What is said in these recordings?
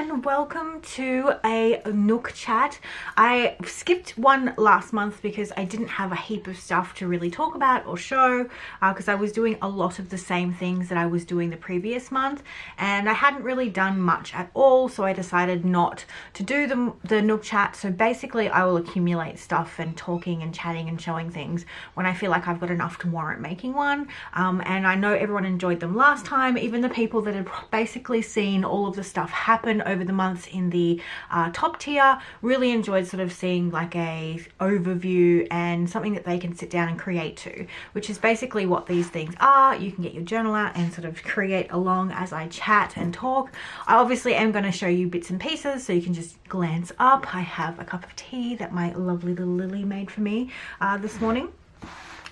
and welcome to a Nook Chat. I skipped one last month because I didn't have a heap of stuff to really talk about or show because I was doing a lot of the same things that I was doing the previous month, and I hadn't really done much at all, so I decided not to do the Nook Chat. So basically I will accumulate stuff and talking and chatting and showing things when I feel like I've got enough to warrant making one. And I know everyone enjoyed them last time, even the people that had basically seen all of the stuff happen over the months in the top tier really enjoyed sort of seeing like a overview and something that they can sit down and create to, which is basically what these things are. You can get your journal out and sort of create along as I chat and talk. I obviously am going to show you bits and pieces so you can just glance up. I have a cup of tea that my lovely little Lily made for me this morning.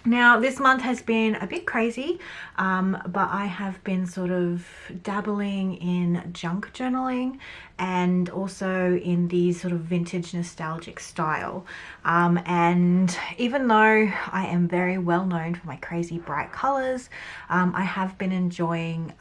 Now this month has been a bit crazy, but I have been sort of dabbling in junk journaling and also in the sort of vintage nostalgic style. And even though I am very well known for my crazy bright colors, I have been enjoying,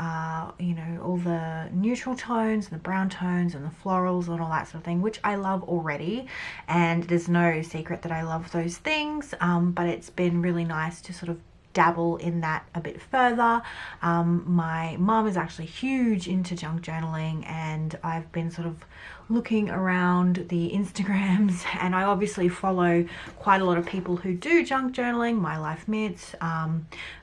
you know, all the neutral tones and the brown tones and the florals and all that sort of thing, which I love already. And there's no secret that I love those things, but it's been really nice to sort of dabble in that a bit further. My mum is actually huge into junk journaling, and I've been sort of looking around the Instagrams, and I obviously follow quite a lot of people who do junk journaling. My Life Mitts,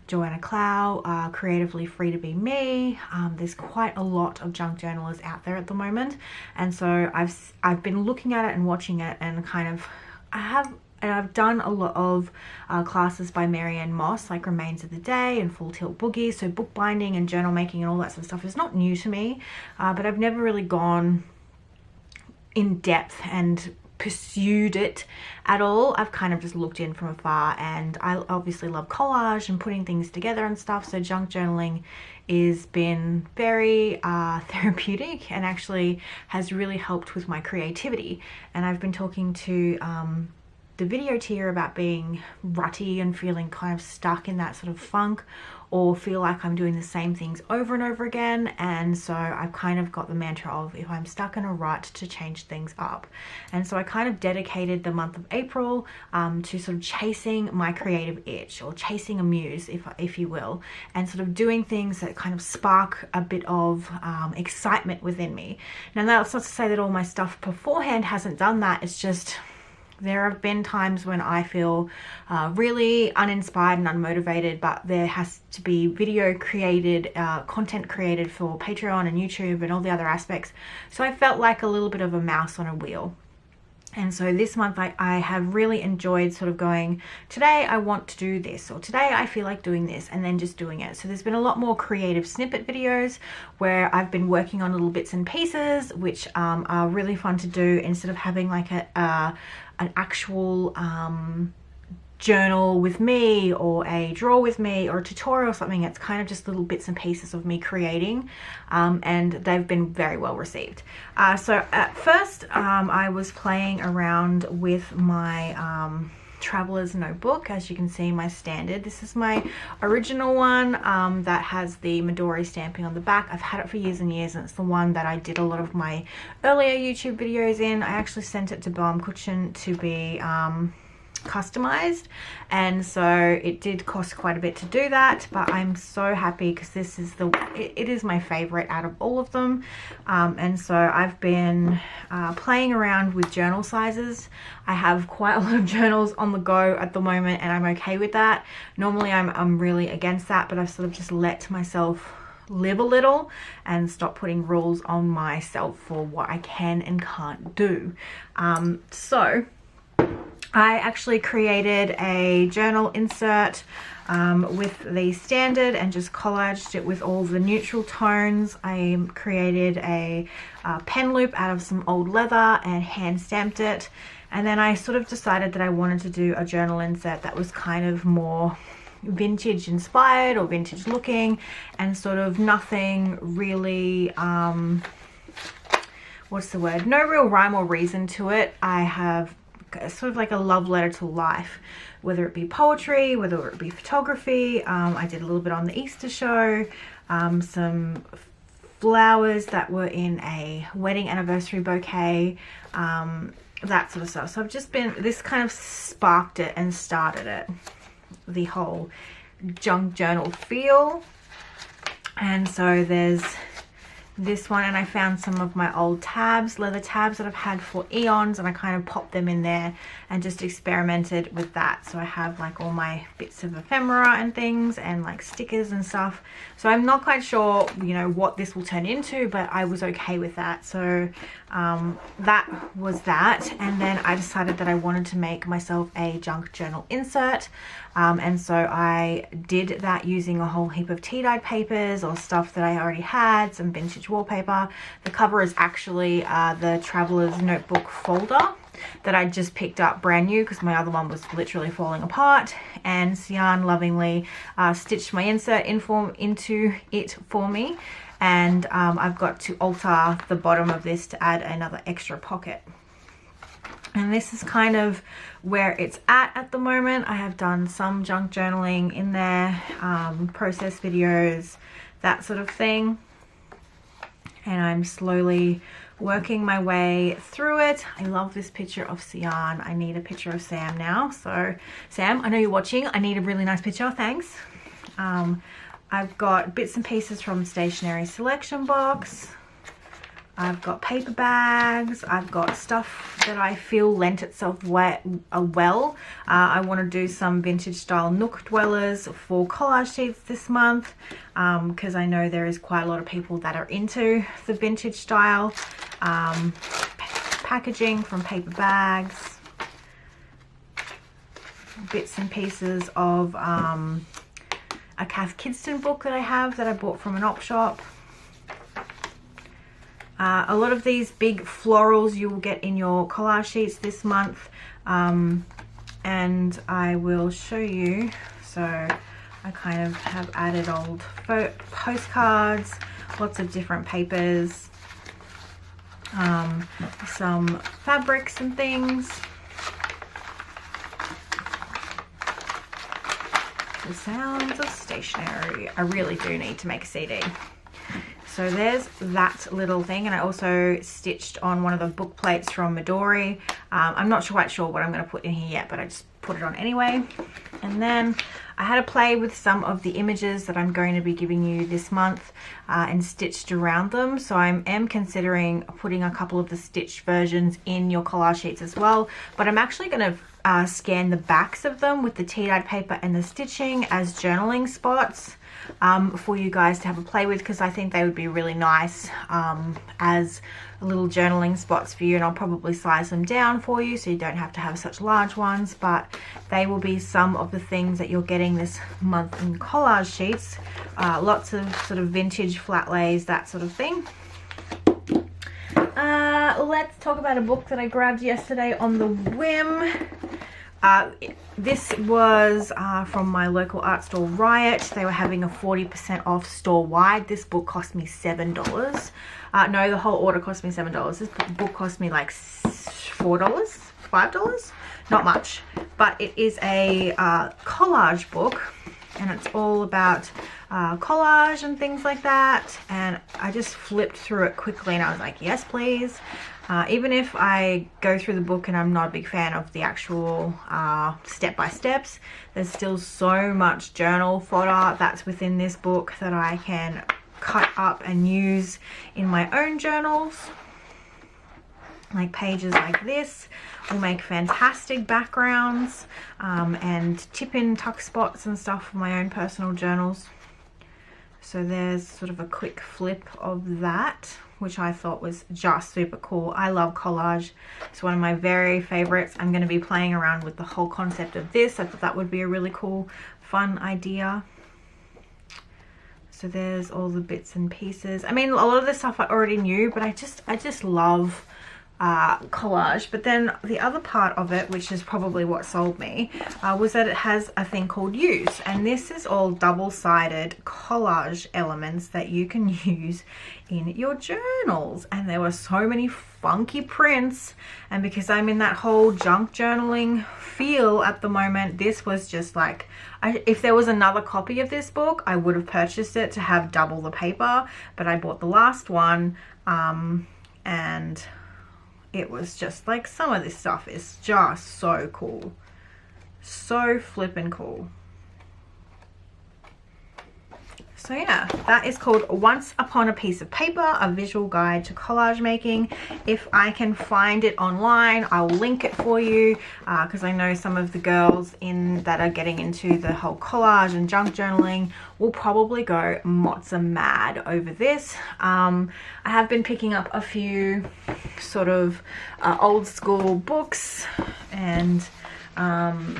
Joanna Clow, Creatively Free to Be Me. There's quite a lot of junk journalers out there at the moment, and so I've been looking at it and watching it, and kind of I've done a lot of classes by Marianne Moss, like Remains of the Day and Full Tilt Boogie. So bookbinding and journal making and all that sort of stuff is not new to me, but I've never really gone in depth and pursued it at all. I've kind of just looked in from afar, and I obviously love collage and putting things together and stuff. So junk journaling has been very therapeutic and actually has really helped with my creativity. And I've been talking to the video tier about being rutty and feeling kind of stuck in that sort of funk, or feel like I'm doing the same things over and over again. And so I've kind of got the mantra of, if I'm stuck in a rut, to change things up. And so I kind of dedicated the month of April to sort of chasing my creative itch, or chasing a muse, if you will, and sort of doing things that kind of spark a bit of excitement within me. Now that's not to say that all my stuff beforehand hasn't done that. It's just there have been times when I feel really uninspired and unmotivated, but there has to be video created, content created for Patreon and YouTube and all the other aspects. So I felt like a little bit of a mouse on a wheel. And so this month I have really enjoyed sort of going, today I want to do this, or today I feel like doing this, and then just doing it. So there's been a lot more creative snippet videos where I've been working on little bits and pieces, which are really fun to do, instead of having like an actual journal with me, or a drawer with me, or a tutorial or something. It's kind of just little bits and pieces of me creating, and they've been very well received. So at first I was playing around with my traveler's notebook. As you can see, my standard, this is my original one that has the Midori stamping on the back. I've had it for years and years, and it's the one that I did a lot of my earlier YouTube videos in. I actually sent it to Baum Kuchen to be customized, and so it did cost quite a bit to do that, but I'm so happy because this is it is my favorite out of all of them. And so I've been playing around with journal sizes. I have quite a lot of journals on the go at the moment, and I'm okay with that. Normally I'm really against that, but I've sort of just let myself live a little and stop putting rules on myself for what I can and can't do. So I actually created a journal insert with the standard and just collaged it with all the neutral tones. I created a pen loop out of some old leather and hand stamped it. And then I sort of decided that I wanted to do a journal insert that was kind of more vintage inspired or vintage looking, and sort of nothing really, what's the word? No real rhyme or reason to it. I have sort of like a love letter to life, whether it be poetry, whether it be photography. I did a little bit on the Easter show, some flowers that were in a wedding anniversary bouquet, that sort of stuff. So I've just been, this kind of sparked it and started it, the whole junk journal feel. And so there's this one, and I found some of my old tabs, leather tabs that I've had for eons, and I kind of popped them in there and just experimented with that. So I have like all my bits of ephemera and things, and like stickers and stuff. So I'm not quite sure, you know, what this will turn into, but I was okay with that. So that was that. And then I decided that I wanted to make myself a junk journal insert. And so I did that using a whole heap of tea-dyed papers or stuff that I already had, some vintage wallpaper. The cover is actually the Traveler's Notebook folder that I just picked up brand new because my other one was literally falling apart, and Sian lovingly stitched my insert into it for me. And I've got to alter the bottom of this to add another extra pocket. And this is kind of where it's at the moment. I have done some junk journaling in there, process videos, that sort of thing. And I'm slowly working my way through it. I love this picture of Sian. I need a picture of Sam now. So Sam, I know you're watching. I need a really nice picture, thanks. I've got bits and pieces from Stationery Selection Box. I've got paper bags. I've got stuff that I feel lent itself well. I want to do some vintage style Nook dwellers for collage sheets this month, because I know there is quite a lot of people that are into the vintage style. Packaging from paper bags. Bits and pieces of a Kath Kidston book that I have that I bought from an op shop. A lot of these big florals you will get in your collage sheets this month, and I will show you. So I kind of have added old postcards, lots of different papers, some fabrics and things. The sounds of stationery. I really do need to make a CD. So there's that little thing, and I also stitched on one of the book plates from Midori. I'm not quite sure what I'm going to put in here yet, but I just put it on anyway. And then I had to play with some of the images that I'm going to be giving you this month and stitched around them. So I am considering putting a couple of the stitched versions in your collage sheets as well, but I'm actually going to scan the backs of them with the tea-dyed paper and the stitching as journaling spots for you guys to have a play with, because I think they would be really nice as little journaling spots for you. And I'll probably size them down for you so you don't have to have such large ones, but they will be some of the things that you're getting this month in collage sheets. Lots of sort of vintage flat lays, that sort of thing. Let's talk about a book that I grabbed yesterday on the whim. This was from my local art store Riot. They were having a 40% off store-wide. This book cost me $7. No, the whole order cost me $7. This book cost me like $4, $5, not much. But it is a collage book, and it's all about collage and things like that. And I just flipped through it quickly, and I was like, yes, please. Even if I go through the book and I'm not a big fan of the actual step-by-steps, there's still so much journal fodder that's within this book that I can cut up and use in my own journals. Like pages like this will make fantastic backgrounds, and tip-in tuck spots and stuff for my own personal journals. So there's sort of a quick flip of that, which I thought was just super cool. I love collage. It's one of my very favorites. I'm going to be playing around with the whole concept of this. I thought that would be a really cool, fun idea. So there's all the bits and pieces. I mean, a lot of this stuff I already knew, but I just love collage. But then the other part of it, which is probably what sold me, was that it has a thing called use, and this is all double-sided collage elements that you can use in your journals. And there were so many funky prints, and because I'm in that whole junk journaling feel at the moment, this was just like, if there was another copy of this book, I would have purchased it to have double the paper, but I bought the last one, and it was just like, some of this stuff is just so cool, so flippin' cool. So yeah, that is called Once Upon a Piece of Paper, a visual guide to collage making. If I can find it online, I'll link it for you, because I know some of the girls that are getting into the whole collage and junk journaling will probably go mozza mad over this. I have been picking up a few sort of old school books and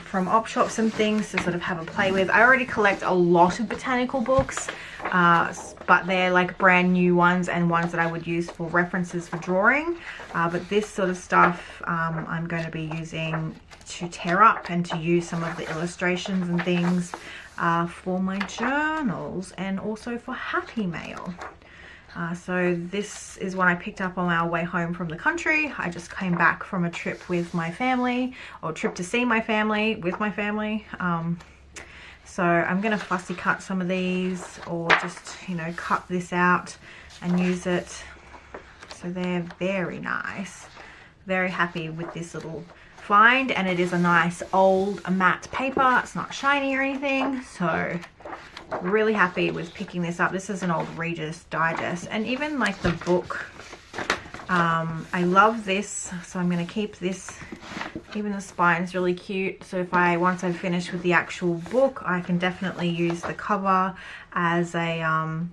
from op shops and things to sort of have a play with. I already collect a lot of botanical books, but they're like brand new ones and ones that I would use for references for drawing. But this sort of stuff I'm going to be using to tear up and to use some of the illustrations and things for my journals, and also for Happy Mail. So this is one I picked up on our way home from the country. I just came back from a trip with my family, or trip to see my family with my family. So I'm going to fussy cut some of these, or just, you know, cut this out and use it. So they're very nice. Very happy with this little find, and it is a nice old matte paper. It's not shiny or anything, so really happy with picking this up. This is an old Reader's Digest, and even like the book, I love this, so I'm going to keep this. Even the spine is really cute, so if once I've finished with the actual book, I can definitely use the cover as a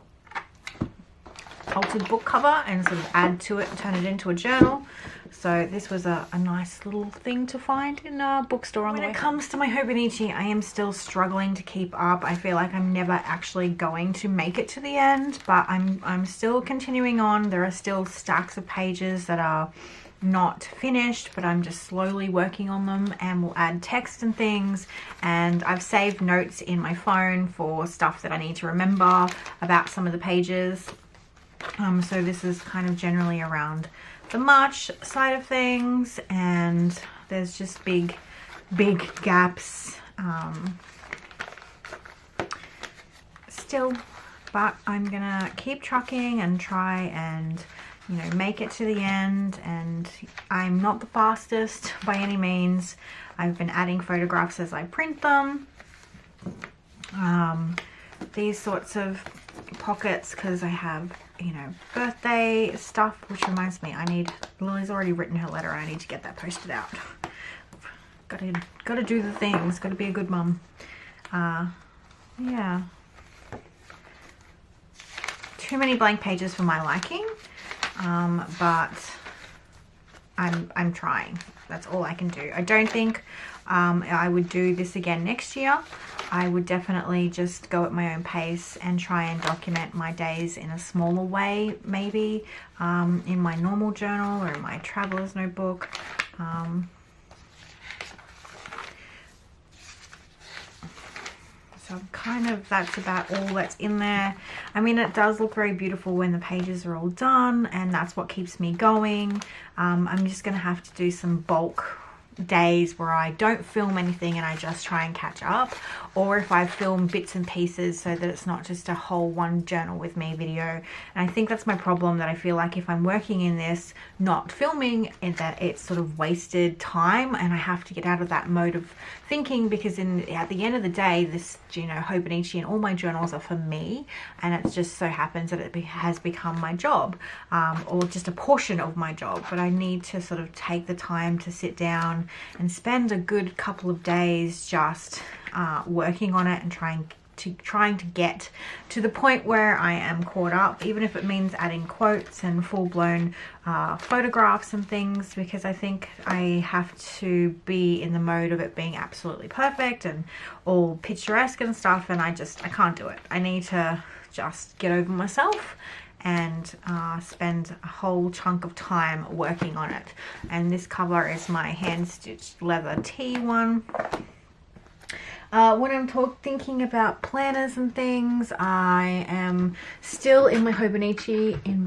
altered book cover and sort of add to it and turn it into a journal. So this was a nice little thing to find in a bookstore on the way. When it comes to my Hobonichi, I am still struggling to keep up. I feel like I'm never actually going to make it to the end, but I'm still continuing on. There are still stacks of pages that are not finished, but I'm just slowly working on them, and will add text and things. And I've saved notes in my phone for stuff that I need to remember about some of the pages. So this is kind of generally around the March side of things, and there's just big gaps still, but I'm gonna keep trucking and try and, you know, make it to the end. And I'm not the fastest by any means. I've been adding photographs as I print them. These sorts of pockets, because I have, you know, birthday stuff, which reminds me, Lily's already written her letter, and I need to get that posted out. Gotta do the things, gotta be a good mum. Yeah. Too many blank pages for my liking, but I'm trying. That's all I can do. I don't think I would do this again next year. I would definitely just go at my own pace and try and document my days in a smaller way, maybe in my normal journal or in my traveler's notebook. So kind of, that's about all that's in there. I mean, it does look very beautiful when the pages are all done, and that's what keeps me going. I'm just going to have to do some bulk days where I don't film anything and I just try and catch up, or if I film bits and pieces so that it's not just a whole one journal with me video. And I think that's my problem, that I feel like if I'm working in this not filming, that it's sort of wasted time, and I have to get out of that mode of thinking, because at the end of the day, this, you know, Hobonichi and all my journals are for me, and it just so happens that it has become my job, or just a portion of my job. But I need to sort of take the time to sit down and spend a good couple of days just working on it and trying to get to the point where I am caught up, even if it means adding quotes and full-blown photographs and things, because I think I have to be in the mode of it being absolutely perfect and all picturesque and stuff, and I can't do it. I need to just get over myself and spend a whole chunk of time working on it. And this cover is my hand stitched leather tee one. When I'm thinking about planners and things, I am still in my Hobonichi in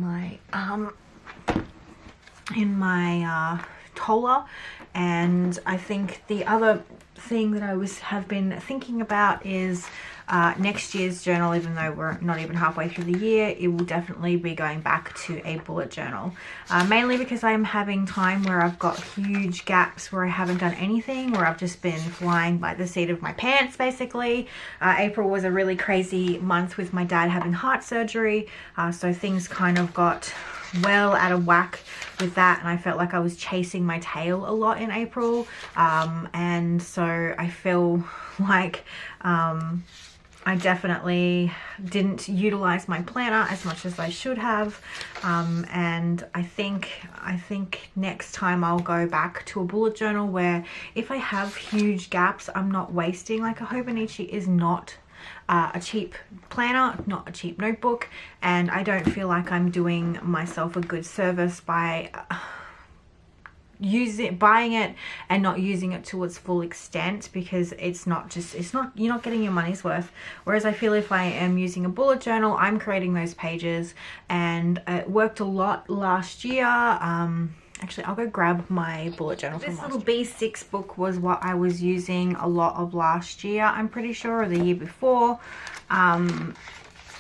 my Tola, and I think the other thing that I have been thinking about is next year's journal. Even though we're not even halfway through the year, it will definitely be going back to a bullet journal, mainly because I'm having time where I've got huge gaps where I haven't done anything, where I've just been flying by the seat of my pants basically. April was a really crazy month with my dad having heart surgery, so things kind of got well out of whack with that, and I felt like I was chasing my tail a lot in April, and so I feel like I definitely didn't utilize my planner as much as I should have, and I think next time I'll go back to a bullet journal where if I have huge gaps, I'm not wasting. Like, a Hobonichi is not a cheap planner, not a cheap notebook, and I don't feel like I'm doing myself a good service by buying it and not using it to its full extent, because you're not getting your money's worth. Whereas I feel if I am using a bullet journal, I'm creating those pages, and it worked a lot last year. Actually, I'll go grab my bullet journal from last year. This little B6 book was what I was using a lot of last year, I'm pretty sure, or the year before,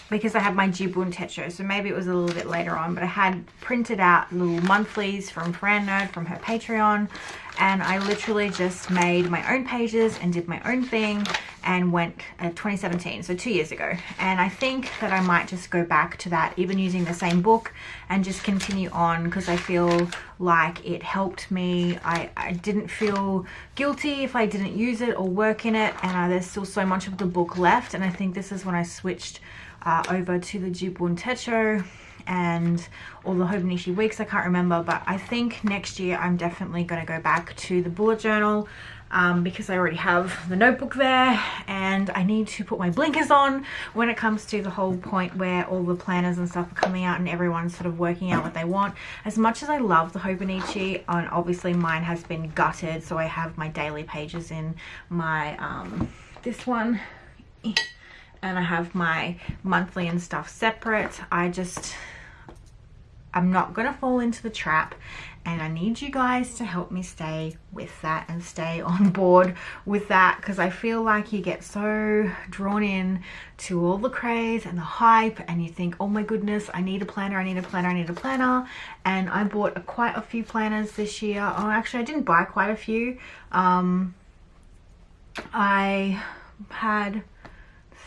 because I had my Jibun Techo, so maybe it was a little bit later on, but I had printed out little monthlies from Fran Nerd from her Patreon, and I literally just made my own pages and did my own thing, and went 2017, so 2 years ago. And I think that I might just go back to that, even using the same book, and just continue on, because I feel like it helped me. I didn't feel guilty if I didn't use it or work in it, and there's still so much of the book left. And I think this is when I switched over to the Jibun Techo and all the Hobonichi weeks. I can't remember, but I think next year I'm definitely going to go back to the bullet journal, because I already have the notebook there, and I need to put my blinkers on when it comes to the whole point where all the planners and stuff are coming out and everyone's sort of working out what they want. As much as I love the Hobonichi, and obviously mine has been gutted, so I have my daily pages in my this one, and I have my monthly and stuff separate. I'm not gonna fall into the trap, and I need you guys to help me stay with that and stay on board with that, because I feel like you get so drawn in to all the craze and the hype, and you think, oh my goodness, I need a planner, I need a planner, I need a planner. And I bought quite a few planners this year. Oh, actually I didn't buy quite a few. I had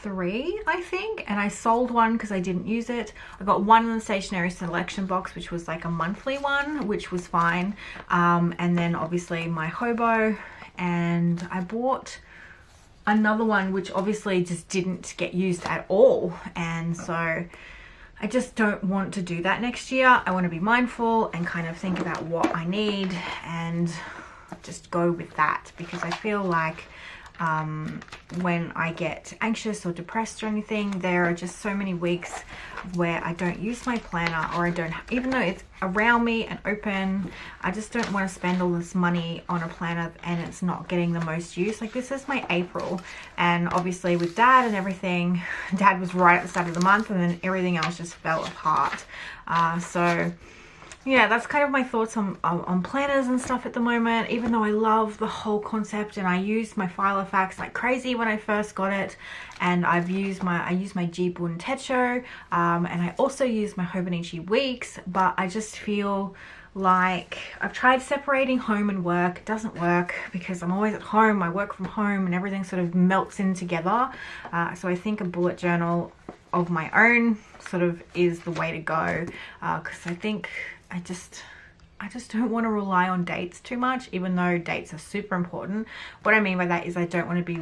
3, I think, and I sold one because I didn't use it. I got one in the stationery selection box, which was like a monthly one, which was fine, and then obviously my Hobo, and I bought another one which obviously just didn't get used at all, and so I just don't want to do that next year. I want to be mindful and kind of think about what I need and just go with that, because I feel like when I get anxious or depressed or anything, there are just so many weeks where I don't use my planner, or I don't, even though it's around me and open, I just don't want to spend all this money on a planner and it's not getting the most use. Like, this is my April, and obviously with Dad and everything, Dad was right at the start of the month, and then everything else just fell apart. So yeah, that's kind of my thoughts on planners and stuff at the moment, even though I love the whole concept, and I used my Filofax like crazy when I first got it, and I use my Jibun Techo, and I also use my Hobonichi Weeks, but I just feel like I've tried separating home and work. It doesn't work because I'm always at home, I work from home, and everything sort of melts in together. So I think a bullet journal of my own sort of is the way to go, because I think I just don't want to rely on dates too much, even though dates are super important. What I mean by that is I don't want to be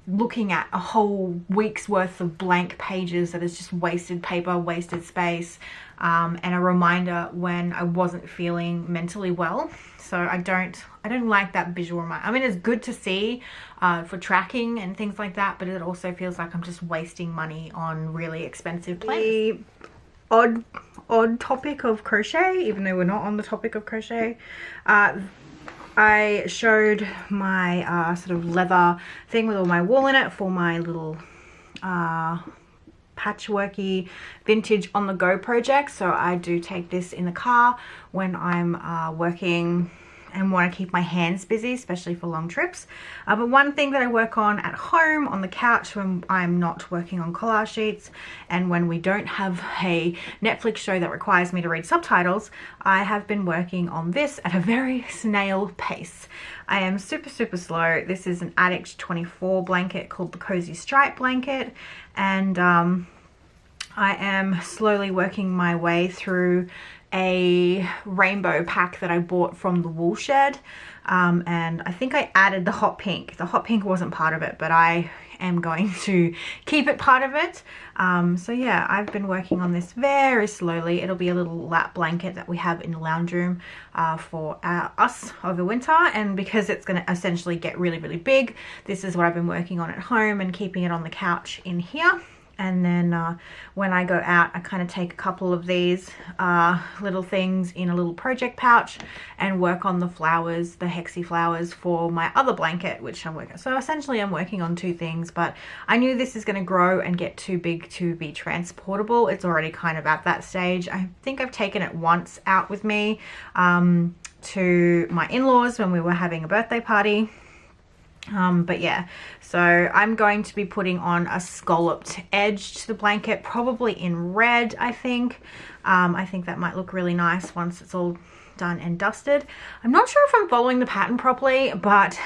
looking at a whole week's worth of blank pages that is just wasted paper, wasted space, and a reminder when I wasn't feeling mentally well. So I don't like that visual reminder. I mean, it's good to see for tracking and things like that, but it also feels like I'm just wasting money on really expensive planners. odd topic of crochet, even though we're not on the topic of crochet. I showed my sort of leather thing with all my wool in it for my little patchworky vintage on the go project. So I do take this in the car when I'm working and want to keep my hands busy, especially for long trips. But one thing that I work on at home on the couch when I'm not working on collage sheets and when we don't have a Netflix show that requires me to read subtitles, I have been working on this at a very snail pace. I am super slow. This is an Addict 24 blanket called the Cozy Stripe blanket, and I am slowly working my way through a rainbow pack that I bought from the wool shed, and I think I added the hot pink. The hot pink wasn't part of it, but I am going to keep it part of it. So yeah, I've been working on this very slowly. It'll be a little lap blanket that we have in the lounge room for us over winter, and because it's going to essentially get really big, this is what I've been working on at home and keeping it on the couch in here. And then when I go out, I kind of take a couple of these little things in a little project pouch and work on the flowers, the hexie flowers for my other blanket, which I'm working. So essentially I'm working on two things, but I knew this is going to grow and get too big to be transportable. It's already kind of at that stage. I think I've taken it once out with me to my in-laws when we were having a birthday party. But yeah, so I'm going to be putting on a scalloped edge to the blanket, probably in red. I think that might look really nice once it's all done and dusted. I'm not sure if I'm following the pattern properly, but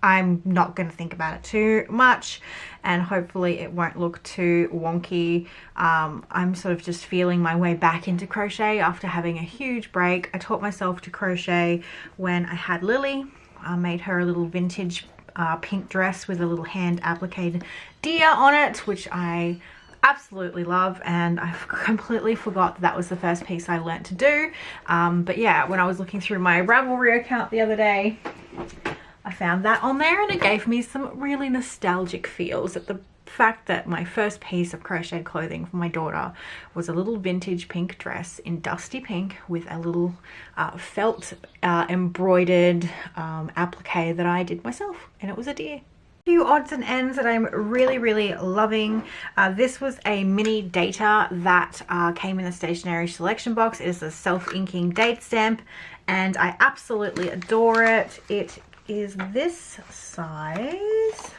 I'm not going to think about it too much, and hopefully it won't look too wonky. I'm sort of just feeling my way back into crochet after having a huge break. I taught myself to crochet when I had Lily. I made her a little vintage pink dress with a little hand appliqued deer on it, which I absolutely love, and I've completely forgot that was the first piece I learnt to do. But yeah, when I was looking through my Ravelry account the other day, I found that on there, and it gave me some really nostalgic feels at the fact that my first piece of crocheted clothing for my daughter was a little vintage pink dress in dusty pink with a little felt embroidered applique that I did myself, and it was a deer. Few odds and ends that I'm really loving. This was a mini data that came in the stationery selection box. It is a self-inking date stamp, and I absolutely adore it. It is this size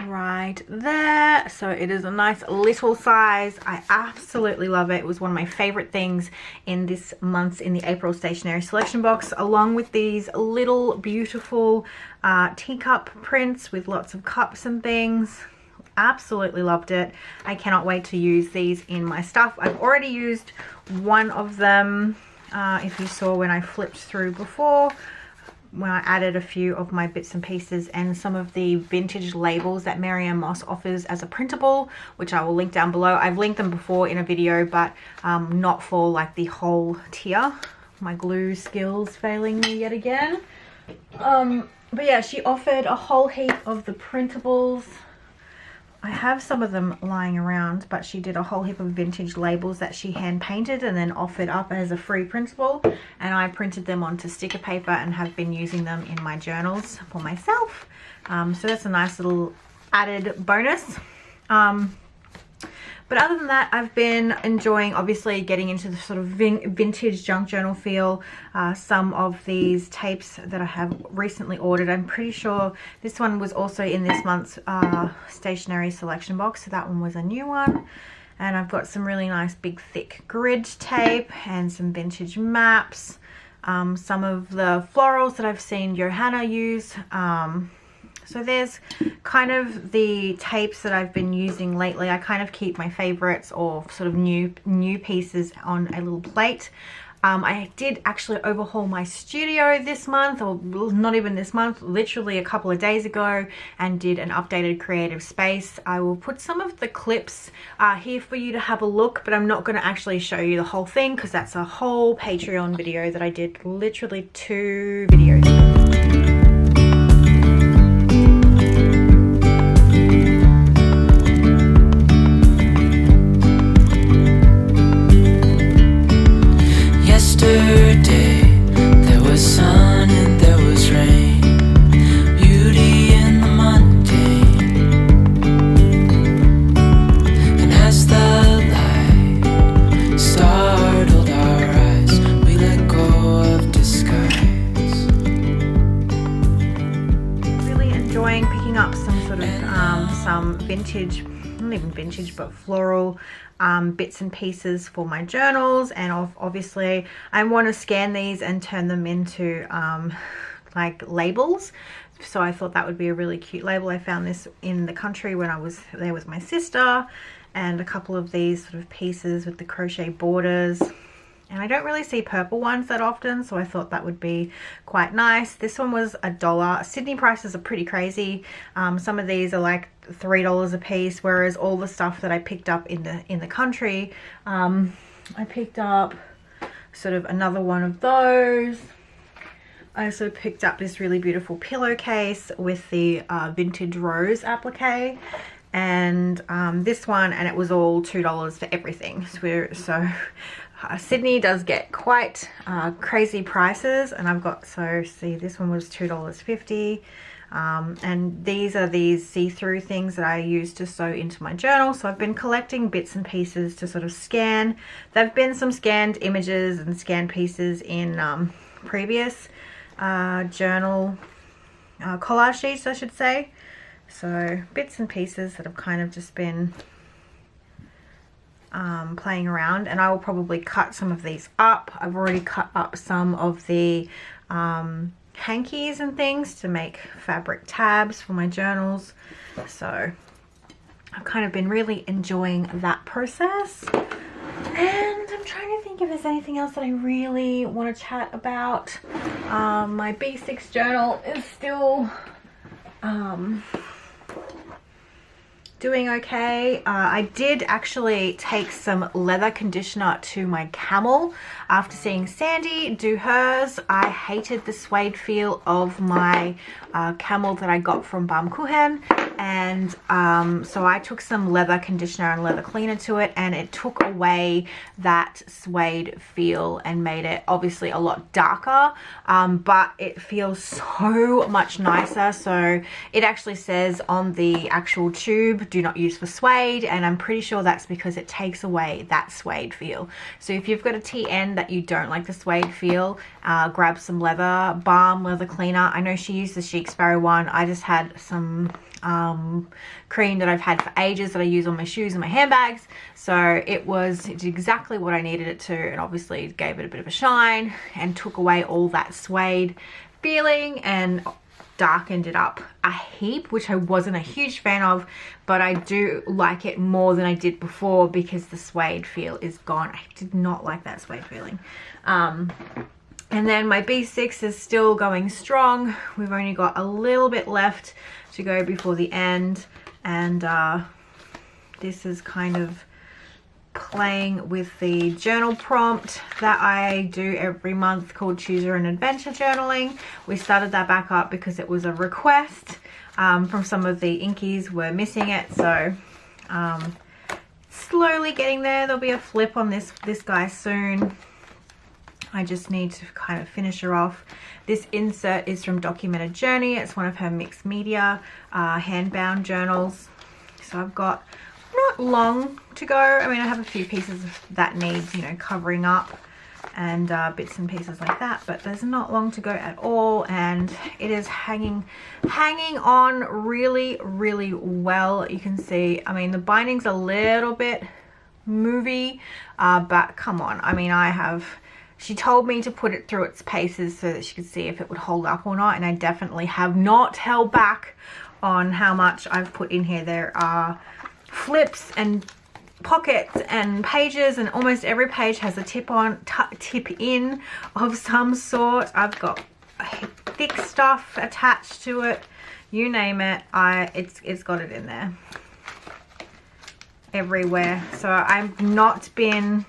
right there, so it is a nice little size. I absolutely love it. It was one of my favorite things in this month's in the April stationery selection box, along with these little beautiful teacup prints with lots of cups and things. Absolutely loved it. I cannot wait to use these in my stuff. I've already used one of them, if you saw when I flipped through before, when I added a few of my bits and pieces and some of the vintage labels that Mary-Ann Moss offers as a printable, which I will link down below. I've linked them before in a video, but not for like the whole tier. My glue skills failing me yet again. But yeah, she offered a whole heap of the printables. I have some of them lying around, but she did a whole heap of vintage labels that she hand painted and then offered up as a free printable, and I printed them onto sticker paper and have been using them in my journals for myself. So that's a nice little added bonus. But other than that, I've been enjoying obviously getting into the sort of vintage junk journal feel. Some of these tapes that I have recently ordered, I'm pretty sure this one was also in this month's stationery selection box, so that one was a new one. And I've got some really nice big thick grid tape and some vintage maps, some of the florals that I've seen Johanna use. So there's kind of the tapes that I've been using lately. I kind of keep my favorites or sort of new pieces on a little plate. I did actually overhaul my studio this month, or not even this month, literally a couple of days ago, and did an updated creative space. I will put some of the clips here for you to have a look, but I'm not going to actually show you the whole thing because that's a whole Patreon video that I did literally 2 videos ago. Yesterday there was sun and there was rain, beauty in the mundane. And as the light startled our eyes, we let go of disguise. Really enjoying picking up some sort of some vintage, not even vintage, but floral bits and pieces for my journals. And obviously I want to scan these and turn them into like labels, so I thought that would be a really cute label. I found this in the country when I was there with my sister, and a couple of these sort of pieces with the crochet borders, and I don't really see purple ones that often, so I thought that would be quite nice. This one was $1. Sydney prices are pretty crazy. Some of these are like $3 a piece, whereas all the stuff that I picked up in the country, I picked up sort of another one of those. I also picked up this really beautiful pillowcase with the vintage rose applique, and this one, and it was all $2 for everything. So Sydney does get quite crazy prices, and I've got, so see, this one was $2.50. And these are these see-through things that I use to sew into my journal. So I've been collecting bits and pieces to sort of scan. There have been some scanned images and scanned pieces in previous journal collage sheets, I should say. So bits and pieces that have kind of just been playing around, and I will probably cut some of these up. I've already cut up some of the hankies and things to make fabric tabs for my journals, so I've kind of been really enjoying that process. And I'm trying to think if there's anything else that I really want to chat about. My B6 journal is still doing okay. I did actually take some leather conditioner to my camel after seeing Sandy do hers. I hated the suede feel of my camel that I got from Baumkuchen, and so I took some leather conditioner and leather cleaner to it, and it took away that suede feel and made it obviously a lot darker, but it feels so much nicer. So it actually says on the actual tube, do not use for suede, and I'm pretty sure that's because it takes away that suede feel. So if you've got a TN that you don't like the suede feel, grab some leather balm, leather cleaner. I know she used the Chic Sparrow one. I just had some cream that I've had for ages that I use on my shoes and my handbags, so it's exactly what I needed it to, and obviously it gave it a bit of a shine and took away all that suede feeling and darkened it up a heap, which I wasn't a huge fan of, but I do like it more than I did before because the suede feel is gone. I did not like that suede feeling. And then my B6 is still going strong. We've only got a little bit left to go before the end, and this is kind of playing with the journal prompt that I do every month called Choose Your Own Adventure Journaling. We started that back up because it was a request from some of the inkies were missing it, so slowly getting there. There'll be a flip on this guy soon. I just need to kind of finish her off. This insert is from Documented Journey. It's one of her mixed media hand-bound journals. So I've got not long to go. I mean, I have a few pieces that needs, you know, covering up and bits and pieces like that, but there's not long to go at all, and it is hanging on really, really well. You can see, I mean, the binding's a little bit movie, but come on. I mean, she told me to put it through its paces so that she could see if it would hold up or not, and I definitely have not held back on how much I've put in here. There are flips and pockets and pages, and almost every page has a tip in of some sort. I've got thick stuff attached to it, you name it. It's got it in there everywhere. So I've not been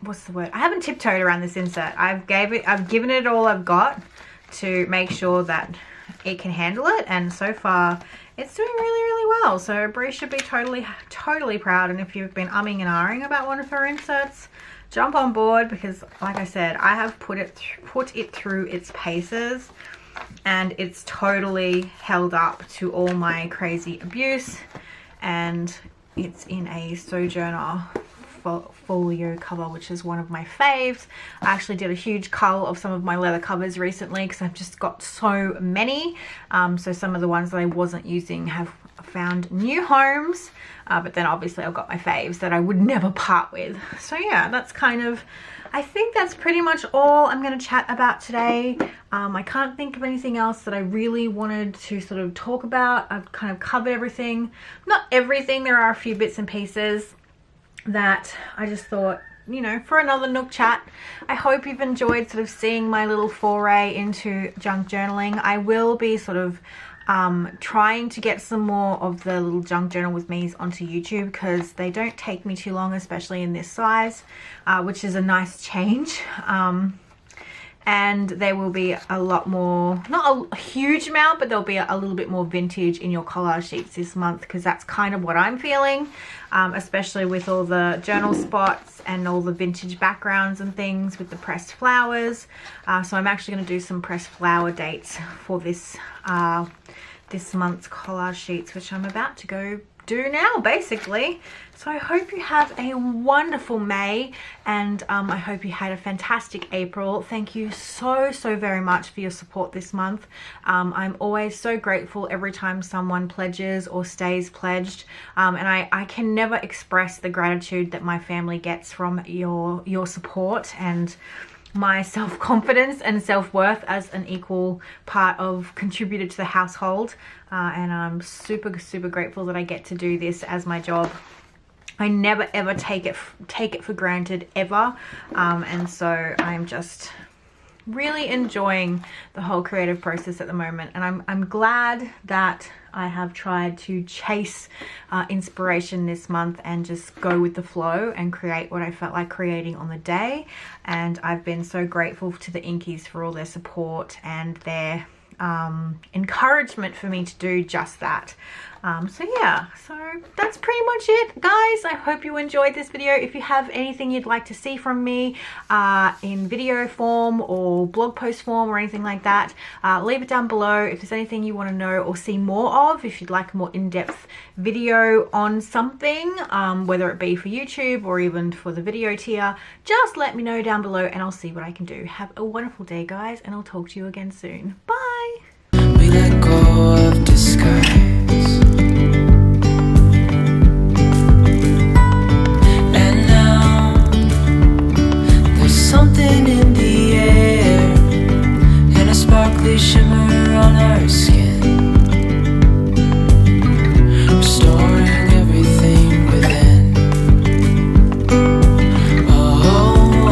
what's the word? I haven't tiptoed around this insert. I've given it all I've got to make sure that it can handle it, and so far it's doing really well. So Brie should be totally proud. And if you've been umming and ahhing about one of her inserts, jump on board, because like I said, I have put it through its paces, and it's totally held up to all my crazy abuse. And it's in a Sojourner folio cover, which is one of my faves. I actually did a huge cull of some of my leather covers recently because I've just got so many. So some of the ones that I wasn't using have found new homes, but then obviously I've got my faves that I would never part with. So yeah, that's kind of, I think that's pretty much all I'm going to chat about today. I can't think of anything else that I really wanted to sort of talk about. I've kind of covered everything. Not everything, there are a few bits and pieces that I just thought, you know, for another Nook Chat. I hope you've enjoyed sort of seeing my little foray into junk journaling. I will be sort of trying to get some more of the little junk journal with me's onto YouTube, because they don't take me too long, especially in this size, which is a nice change. And there will be a lot more, not a huge amount, but there'll be a little bit more vintage in your collage sheets this month, because that's kind of what I'm feeling, especially with all the journal spots and all the vintage backgrounds and things with the pressed flowers. So I'm actually going to do some pressed flower dates for this this month's collage sheets, which I'm about to go do now, basically. So I hope you have a wonderful May, and I hope you had a fantastic April. Thank you so very much for your support this month. I'm always so grateful every time someone pledges or stays pledged, and I can never express the gratitude that my family gets from your support, and my self-confidence and self-worth as an equal part of contributor to the household. And I'm super grateful that I get to do this as my job. I never ever take it for granted, ever. And so I'm just really enjoying the whole creative process at the moment, and I'm glad that I have tried to chase inspiration this month and just go with the flow and create what I felt like creating on the day. And I've been so grateful to the Inkies for all their support and their encouragement for me to do just that. So yeah, so that's pretty much it, guys. I hope you enjoyed this video. If you have anything you'd like to see from me in video form or blog post form or anything like that, leave it down below. If there's anything you want to know or see more of, if you'd like a more in-depth video on something, whether it be for YouTube or even for the video tier, just let me know down below and I'll see what I can do. Have a wonderful day, guys, and I'll talk to you again soon. Bye.